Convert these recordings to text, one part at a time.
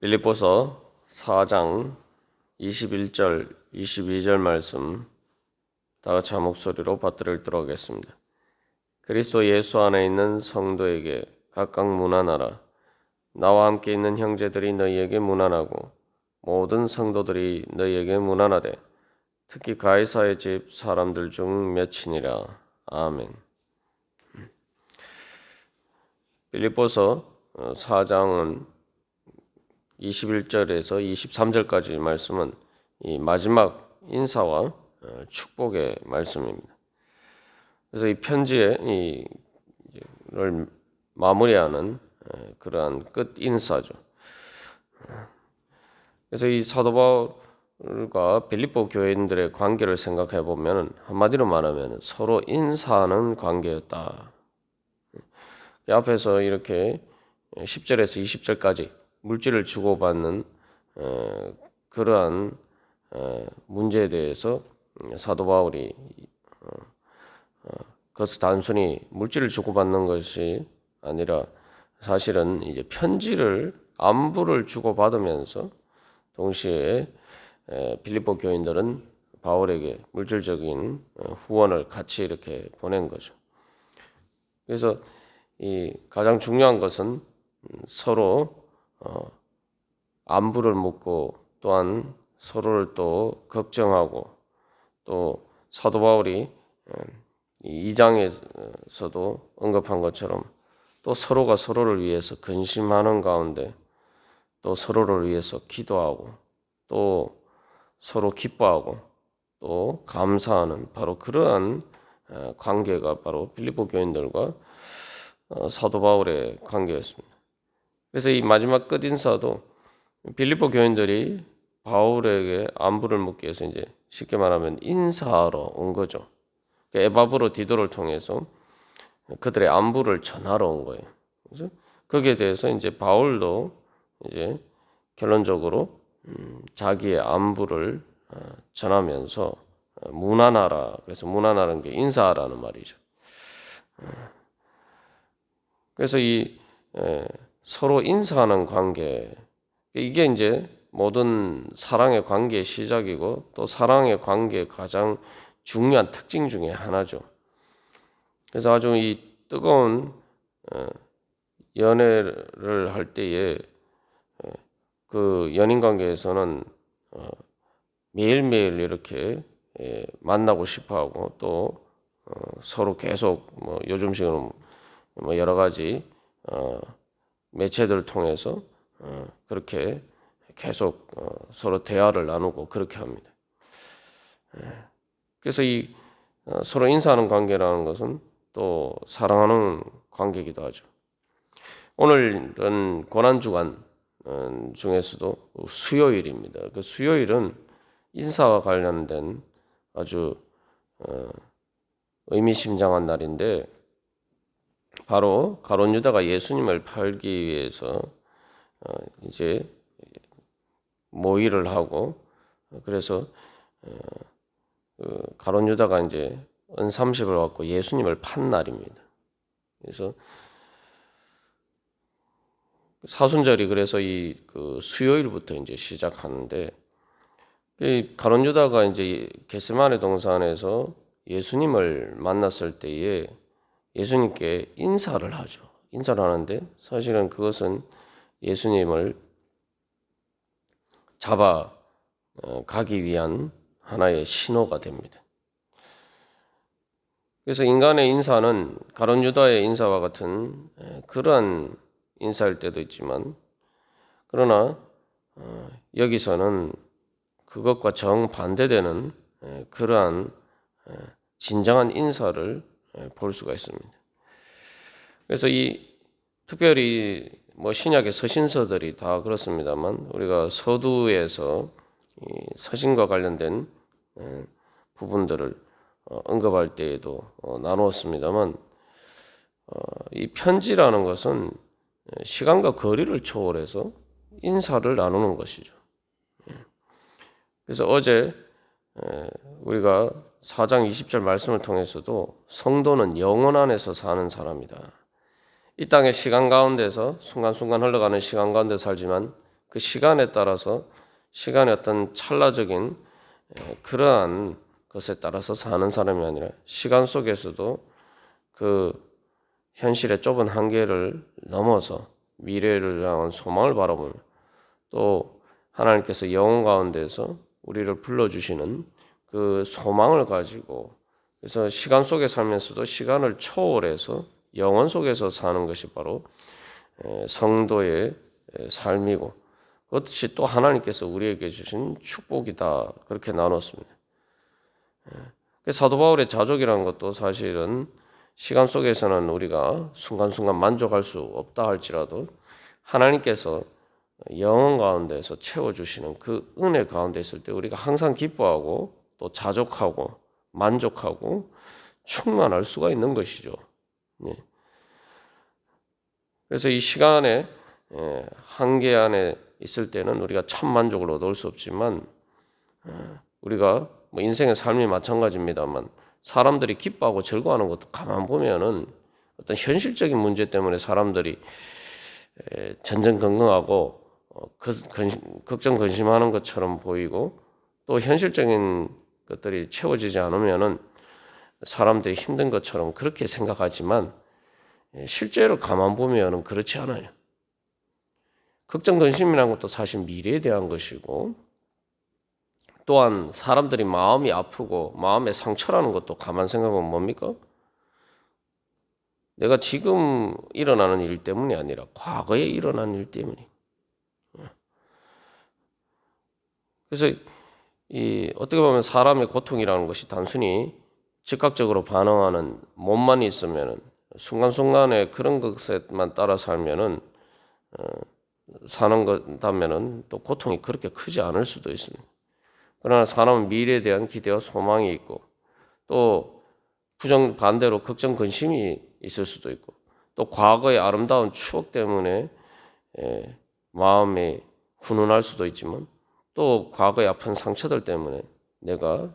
빌립보서 4장 21절, 22절 말씀 다 같이 한 목소리로 받들어 읽도록 하겠습니다. 그리스도 예수 안에 있는 성도에게 각각 문안하라. 나와 함께 있는 형제들이 너희에게 문안하고 모든 성도들이 너희에게 문안하되 특히 가이사의 집 사람들 중 몇이니라. 아멘. 빌립보서 4장은 21절에서 23절까지 말씀은 이 마지막 인사와 축복의 말씀입니다. 그래서 이 편지에 이를 마무리하는 그러한 끝 인사죠. 그래서 이 사도 바울과 빌립보 교인들의 관계를 생각해 보면 한마디로 말하면 서로 인사하는 관계였다. 앞에서 이렇게 10절에서 20절까지 물질을 주고받는 그러한 문제에 대해서 사도 바울이 그것은 단순히 물질을 주고받는 것이 아니라 사실은 이제 편지를 안부를 주고받으면서 동시에 빌립보 교인들은 바울에게 물질적인 후원을 같이 이렇게 보낸 거죠. 그래서 이 가장 중요한 것은 서로 안부를 묻고 또한 서로를 또 걱정하고 또 사도 바울이 이 2장에서도 언급한 것처럼 또 서로가 서로를 위해서 근심하는 가운데 또 서로를 위해서 기도하고 또 서로 기뻐하고 또 감사하는 바로 그러한 관계가 바로 빌립보 교인들과 사도 바울의 관계였습니다. 그래서 이 마지막 끝 인사도 빌립보 교인들이 바울에게 안부를 묻기 위해서 이제 쉽게 말하면 인사하러 온 거죠. 에바브로 디도를 통해서 그들의 안부를 전하러 온 거예요. 그래서 거기에 대해서 이제 바울도 이제 결론적으로 자기의 안부를 전하면서 문안하라. 그래서 문안하는 게 인사하라는 말이죠. 그래서 이 서로 인사하는 관계, 이게 이제 모든 사랑의 관계의 시작이고 또 사랑의 관계의 가장 중요한 특징 중에 하나죠. 그래서 아주 이 뜨거운 연애를 할 때에 그 연인 관계에서는 매일매일 이렇게 만나고 싶어하고 또 서로 계속 뭐 요즘식으로 뭐 여러 가지 매체들을 통해서 그렇게 계속 서로 대화를 나누고 그렇게 합니다. 그래서 이 서로 인사하는 관계라는 것은 또 사랑하는 관계이기도 하죠. 오늘은 고난주간 중에서도 수요일입니다. 그 수요일은 인사와 관련된 아주 의미심장한 날인데 바로 가룟 유다가 예수님을 팔기 위해서 이제 모의를 하고 그래서 가룟 유다가 이제 은 30을 받고 예수님을 판 날입니다. 그래서 사순절이 그래서 이 그 수요일부터 이제 시작하는데 가룟 유다가 이제 겟세마네 동산에서 예수님을 만났을 때에 예수님께 인사를 하죠. 인사를 하는데 사실은 그것은 예수님을 잡아 가기 위한 하나의 신호가 됩니다. 그래서 인간의 인사는 가룟 유다의 인사와 같은 그러한 인사일 때도 있지만 그러나 여기서는 그것과 정반대되는 그러한 진정한 인사를 볼 수가 있습니다. 그래서 이 특별히 뭐 신약의 서신서들이 다 그렇습니다만 우리가 서두에서 이 서신과 관련된 부분들을 언급할 때에도 나누었습니다만 이 편지라는 것은 시간과 거리를 초월해서 인사를 나누는 것이죠. 그래서 어제 우리가 4장 20절 말씀을 통해서도 성도는 영혼 안에서 사는 사람이다. 이 땅의 시간 가운데서 순간순간 흘러가는 시간 가운데 살지만 그 시간에 따라서 시간의 어떤 찰나적인 그러한 것에 따라서 사는 사람이 아니라 시간 속에서도 그 현실의 좁은 한계를 넘어서 미래를 향한 소망을 바라보는, 또 하나님께서 영혼 가운데서 우리를 불러주시는 그 소망을 가지고, 그래서 시간 속에 살면서도 시간을 초월해서 영혼 속에서 사는 것이 바로 성도의 삶이고, 그것이 또 하나님께서 우리에게 주신 축복이다, 그렇게 나눴습니다. 사도 바울의 자족이라는 것도 사실은 시간 속에서는 우리가 순간순간 만족할 수 없다 할지라도 하나님께서 영혼 가운데서 채워주시는 그 은혜 가운데 있을 때 우리가 항상 기뻐하고 또 자족하고 만족하고 충만할 수가 있는 것이죠. 그래서 이 시간의 한계 안에 있을 때는 우리가 참 만족을 얻을 수 없지만, 우리가 뭐 인생의 삶이 마찬가지입니다만 사람들이 기뻐하고 즐거워하는 것도 가만 보면은 어떤 현실적인 문제 때문에 사람들이 전전긍긍하고 걱정 근심하는 것처럼 보이고, 또 현실적인 것들이 채워지지 않으면은 사람들이 힘든 것처럼 그렇게 생각하지만 실제로 가만 보면은 그렇지 않아요. 걱정 근심이라는 것도 사실 미래에 대한 것이고, 또한 사람들이 마음이 아프고 마음의 상처라는 것도 가만 생각하면 뭡니까? 내가 지금 일어나는 일 때문이 아니라 과거에 일어난 일 때문이. 그래서 어떻게 보면 사람의 고통이라는 것이 단순히 즉각적으로 반응하는 몸만 있으면은, 순간순간에 그런 것에만 따라 살면은 사는 것다면은 또 고통이 그렇게 크지 않을 수도 있습니다. 그러나 사람은 미래에 대한 기대와 소망이 있고, 또 반대로 걱정 근심이 있을 수도 있고, 또 과거의 아름다운 추억 때문에 마음이 훈훈할 수도 있지만, 또 과거의 아픈 상처들 때문에 내가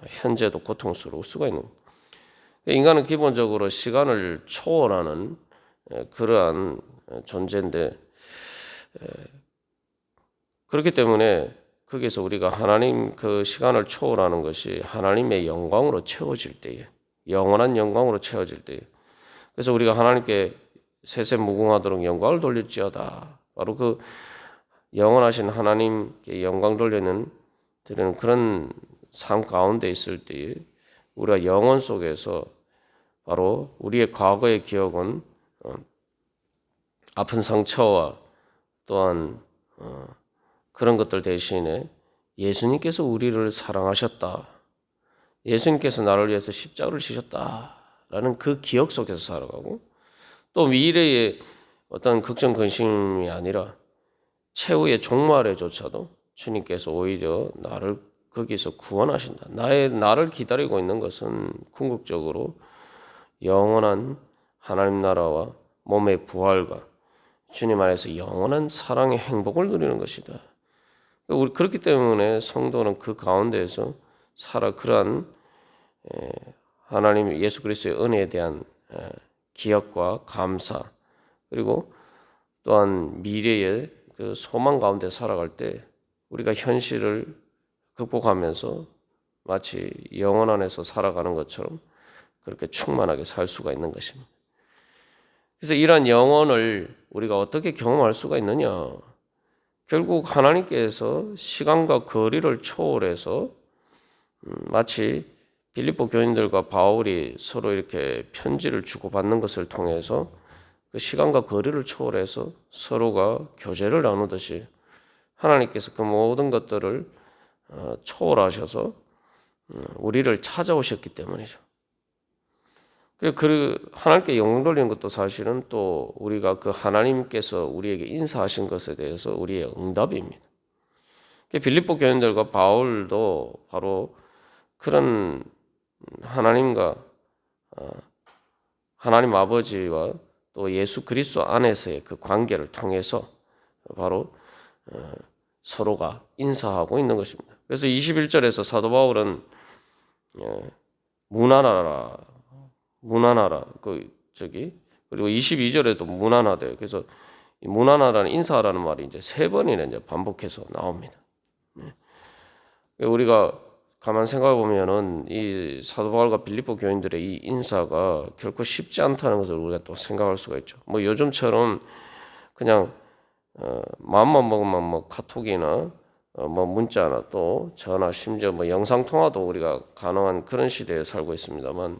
현재도 고통스러울 수가 있는 거예요. 인간은 기본적으로 시간을 초월하는 그러한 존재인데, 그렇기 때문에 거기서 우리가 하나님 그 시간을 초월하는 것이 하나님의 영광으로 채워질 때에, 영원한 영광으로 채워질 때에, 그래서 우리가 하나님께 세세무궁하도록 영광을 돌릴지어다, 바로 그 영원하신 하나님께 영광 드리는 그런 삶 가운데 있을 때에 우리가 영혼 속에서 바로 우리의 과거의 기억은 아픈 상처와 또한 그런 것들 대신에 예수님께서 우리를 사랑하셨다, 예수님께서 나를 위해서 십자가를 지셨다라는 그 기억 속에서 살아가고, 또 미래의 어떤 걱정 근심이 아니라 최후의 종말에조차도 주님께서 오히려 나를 거기서 구원하신다. 나를 기다리고 있는 것은 궁극적으로 영원한 하나님 나라와 몸의 부활과 주님 안에서 영원한 사랑의 행복을 누리는 것이다. 우리 그렇기 때문에 성도는 그 가운데에서 그러한 하나님 예수 그리스도의 은혜에 대한 기억과 감사, 그리고 또한 미래의 그 소망 가운데 살아갈 때 우리가 현실을 극복하면서 마치 영혼 안에서 살아가는 것처럼 그렇게 충만하게 살 수가 있는 것입니다. 그래서 이러한 영혼을 우리가 어떻게 경험할 수가 있느냐? 결국 하나님께서 시간과 거리를 초월해서 마치 빌립보 교인들과 바울이 서로 이렇게 편지를 주고받는 것을 통해서 그 시간과 거리를 초월해서 서로가 교제를 나누듯이 하나님께서 그 모든 것들을 초월하셔서 우리를 찾아오셨기 때문이죠. 그 하나님께 영광 돌리는 것도 사실은 또 우리가 그 하나님께서 우리에게 인사하신 것에 대해서 우리의 응답입니다. 빌립보 교인들과 바울도 바로 그런 하나님과 하나님 아버지와 또 예수 그리스도 안에서의 그 관계를 통해서 바로 서로가 인사하고 있는 것입니다. 그래서 21절에서 사도 바울은 무난하라 그리고 22절에도 무난하대요. 그래서 이 문안하라는 인사하라는 말이 이제 3번이나 이제 반복해서 나옵니다. 우리가 가만 생각해 보면은 이 사도 바울과 빌립보 교인들의 이 인사가 결코 쉽지 않다는 것을 우리가 또 생각할 수가 있죠. 뭐 요즘처럼 그냥 마음만 먹으면 뭐 카톡이나 뭐 문자나 또 전화 심지어 뭐 영상 통화도 우리가 가능한 그런 시대에 살고 있습니다만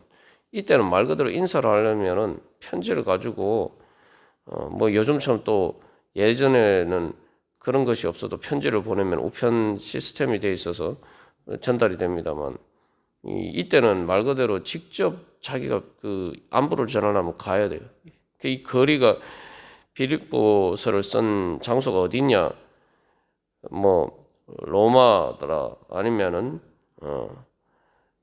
이때는 말 그대로 인사를 하려면은 편지를 가지고 뭐 요즘처럼 또 예전에는 그런 것이 없어도 편지를 보내면 우편 시스템이 돼 있어서 전달이 됩니다만 이때는 말 그대로 직접 자기가 그 안부를 전하려면 가야 돼요. 이 거리가 빌립보서를 쓴 장소가 어디냐? 뭐 로마더라 아니면은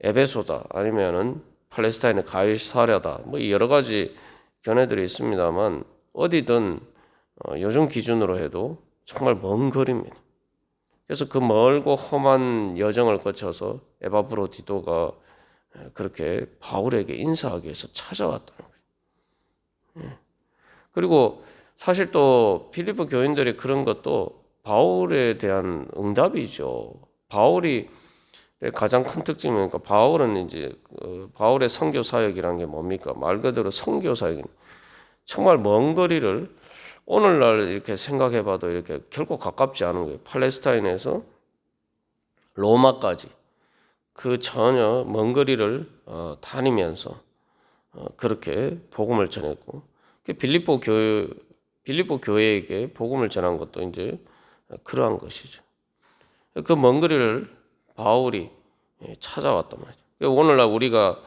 에베소다 아니면은 팔레스타인의 가이사랴다 뭐 여러 가지 견해들이 있습니다만 어디든 요즘 기준으로 해도 정말 먼 거리입니다. 그래서 그 멀고 험한 여정을 거쳐서 에바브로디도가 그렇게 바울에게 인사하기 위해서 찾아왔다는 거예요. 그리고 사실 또 필리포 교인들이 그런 것도 바울에 대한 응답이죠. 바울이 가장 큰 특징이니까 바울은 이제 바울의 선교 사역이란 게 뭡니까? 말 그대로 선교 사역. 정말 먼 거리를 오늘날 이렇게 생각해봐도 이렇게 결코 가깝지 않은 거예요. 팔레스타인에서 로마까지 그 전혀 먼 거리를 다니면서 그렇게 복음을 전했고 빌립보 교회에게 복음을 전한 것도 이제 그러한 것이죠. 그 먼 거리를 바울이 찾아왔단 말이죠. 오늘날 우리가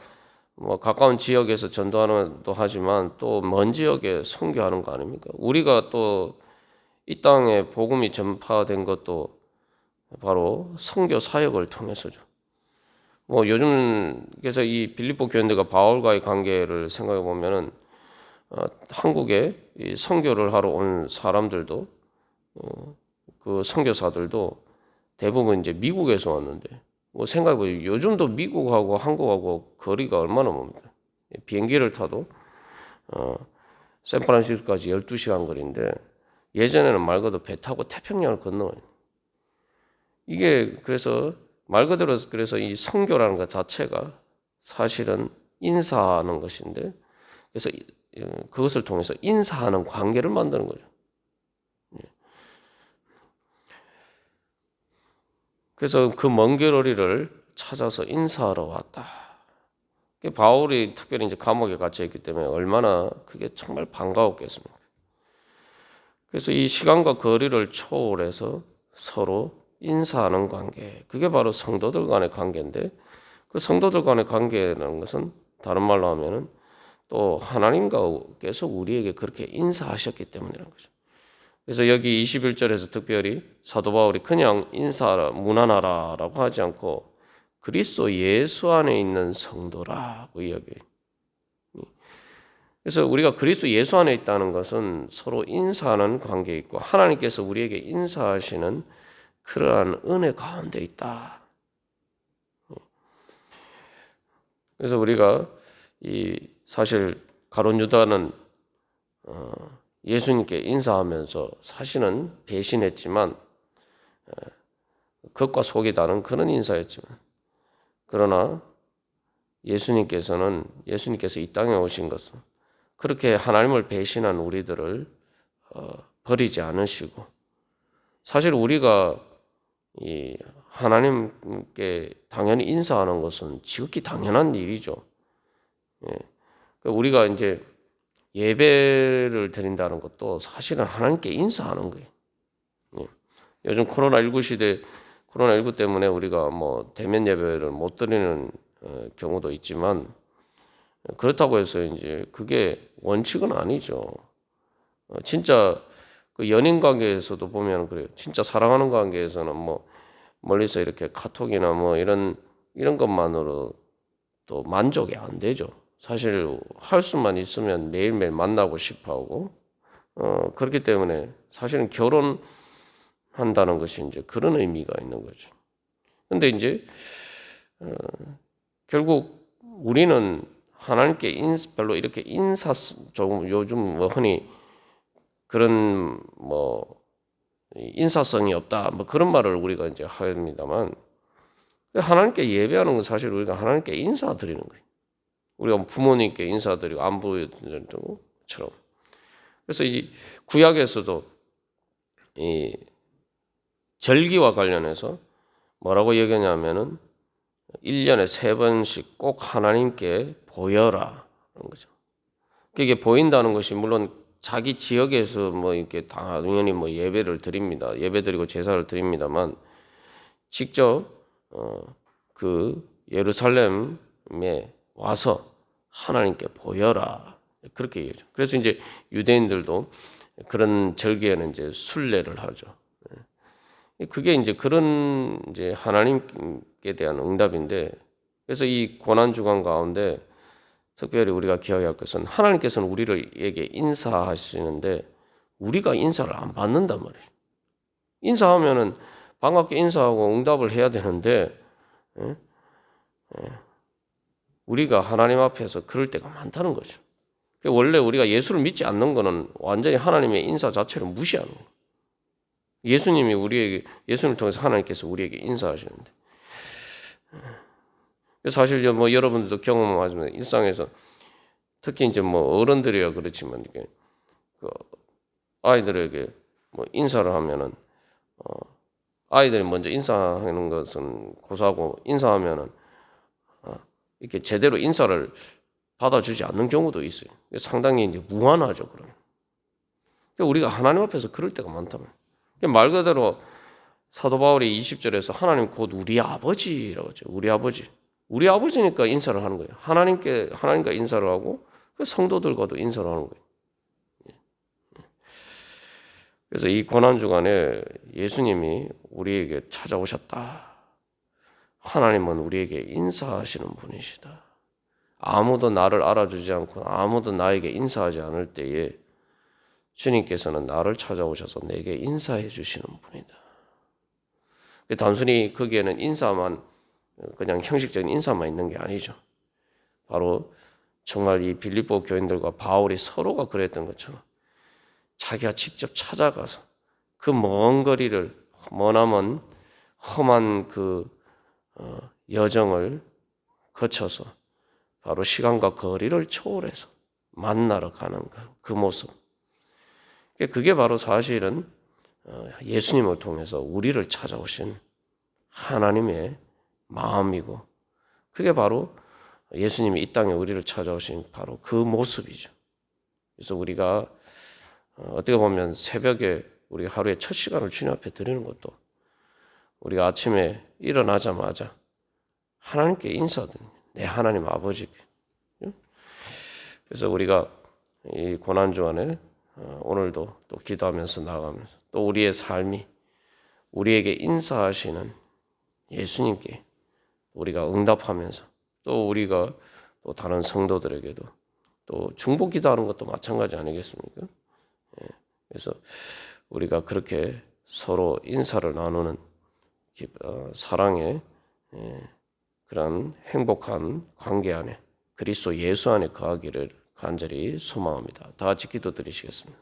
뭐 가까운 지역에서 전도하는도 하지만 또 먼 지역에 선교하는 거 아닙니까? 우리가 또 이 땅에 복음이 전파된 것도 바로 선교 사역을 통해서죠. 뭐 요즘 그래서 이 빌립보 교인들과 바울과의 관계를 생각해 보면은 한국에 이 선교를 하러 온 사람들도 그 선교사들도 대부분 이제 미국에서 왔는데 뭐 생각해 보면 요즘도 미국하고 한국하고 거리가 얼마나 멉니까? 비행기를 타도 샌프란시스코까지 12시간 거리인데 예전에는 말 그대로 배 타고 태평양을 건너요. 이게 그래서 말 그대로 그래서 이 선교라는 것 자체가 사실은 인사하는 것인데 그래서 그것을 통해서 인사하는 관계를 만드는 거죠. 그래서 그 먼 거리를 찾아서 인사하러 왔다. 바울이 특별히 이제 감옥에 갇혀 있기 때문에 얼마나 그게 정말 반가웠겠습니까? 그래서 이 시간과 거리를 초월해서 서로 인사하는 관계, 그게 바로 성도들 간의 관계인데 그 성도들 간의 관계라는 것은 다른 말로 하면은 또 하나님께서 우리에게 그렇게 인사하셨기 때문이라는 거죠. 그래서 여기 21절에서 특별히 사도 바울이 그냥 인사하라, 문안하라라고 하지 않고 그리스도 예수 안에 있는 성도라고 이야기해요. 그래서 우리가 그리스도 예수 안에 있다는 것은 서로 인사하는 관계에 있고 하나님께서 우리에게 인사하시는 그러한 은혜 가운데 있다. 그래서 우리가 이 사실 가룟 유다는 예수님께 인사하면서 사실은 배신했지만 겉과 속이 다른 그런 인사였지만 그러나 예수님께서 이 땅에 오신 것은 그렇게 하나님을 배신한 우리들을 버리지 않으시고 사실 우리가 이 하나님께 당연히 인사하는 것은 지극히 당연한 일이죠. 우리가 이제 예배를 드린다는 것도 사실은 하나님께 인사하는 거예요. 요즘 코로나19 시대 코로나19 때문에 우리가 뭐 대면 예배를 못 드리는 경우도 있지만 그렇다고 해서 이제 그게 원칙은 아니죠. 진짜 그 연인 관계에서도 보면 그래요. 진짜 사랑하는 관계에서는 뭐 멀리서 이렇게 카톡이나 뭐 이런 것만으로 또 만족이 안 되죠. 사실 할 수만 있으면 매일매일 만나고 싶어 하고 그렇기 때문에 사실은 결혼한다는 것이 이제 그런 의미가 있는 거죠. 근데 이제 결국 우리는 하나님께 별로 이렇게 인사 조금 요즘 뭐 흔히 그런 뭐 인사성이 없다 뭐 그런 말을 우리가 이제 합니다만 하나님께 예배하는 건 사실 우리가 하나님께 인사드리는 거예요. 우리가 부모님께 인사드리고 안부드리는 것처럼. 그래서 이 구약에서도 이 절기와 관련해서 뭐라고 얘기하냐면은 1년에 3번씩 꼭 하나님께 보여라 그런 거죠. 그게 보인다는 것이 물론 자기 지역에서 뭐 이렇게 당연히 뭐 예배를 드립니다. 예배드리고 제사를 드립니다만 직접 그 예루살렘에 와서 하나님께 보여라 그렇게 얘기하죠. 그래서 이제 유대인들도 그런 절기에는 이제 순례를 하죠. 그게 이제 그런 이제 하나님께 대한 응답인데, 그래서 이 고난 주간 가운데 특별히 우리가 기억해야 할 것은 하나님께서는 우리에게 인사하시는데 우리가 인사를 안 받는단 말이에요. 인사하면은 반갑게 인사하고 응답을 해야 되는데 우리가 하나님 앞에서 그럴 때가 많다는 거죠. 원래 우리가 예수를 믿지 않는 것은 완전히 하나님의 인사 자체를 무시하는 거예요. 예수님이 우리에게 예수님을 통해서 하나님께서 우리에게 인사하시는데 사실 뭐 여러분들도 경험하지만 일상에서 특히 이제 뭐 어른들이야 그렇지만 이게 그 아이들에게 뭐 인사를 하면은 아이들이 먼저 인사하는 것은 고사하고 인사하면은 이렇게 제대로 인사를 받아주지 않는 경우도 있어요. 상당히 이제 무안하죠 그러면. 우리가 하나님 앞에서 그럴 때가 많다면 말 그대로 사도 바울이 20절에서 하나님 곧 우리 아버지라고 하죠. 우리 아버지. 우리 아버지니까 인사를 하는 거예요. 하나님과 인사를 하고 성도들과도 인사를 하는 거예요. 그래서 이 고난 주간에 예수님이 우리에게 찾아오셨다. 하나님은 우리에게 인사하시는 분이시다. 아무도 나를 알아주지 않고 아무도 나에게 인사하지 않을 때에 주님께서는 나를 찾아오셔서 내게 인사해 주시는 분이다. 단순히 거기에는 인사만 그냥 형식적인 인사만 있는 게 아니죠. 바로 정말 이 빌립보 교인들과 바울이 서로가 그랬던 것처럼 자기가 직접 찾아가서 그 먼 거리를 머나먼 험한 그 여정을 거쳐서 바로 시간과 거리를 초월해서 만나러 가는 그 모습. 그게 바로 사실은 예수님을 통해서 우리를 찾아오신 하나님의 마음이고 그게 바로 예수님이 이 땅에 우리를 찾아오신 바로 그 모습이죠. 그래서 우리가 어떻게 보면 새벽에 우리 하루의 첫 시간을 주님 앞에 드리는 것도 우리가 아침에 일어나자마자 하나님께 인사드립니다. 내 하나님 아버지께. 그래서 우리가 이 고난 주간에 오늘도 또 기도하면서 나가면서 또 우리의 삶이 우리에게 인사하시는 예수님께 우리가 응답하면서 또 우리가 또 다른 성도들에게도 또 중보 기도하는 것도 마찬가지 아니겠습니까? 그래서 우리가 그렇게 서로 인사를 나누는 사랑의 그런 행복한 관계 안에 그리스도 예수 안에 거하기를 간절히 소망합니다. 다 같이 기도드리시겠습니다.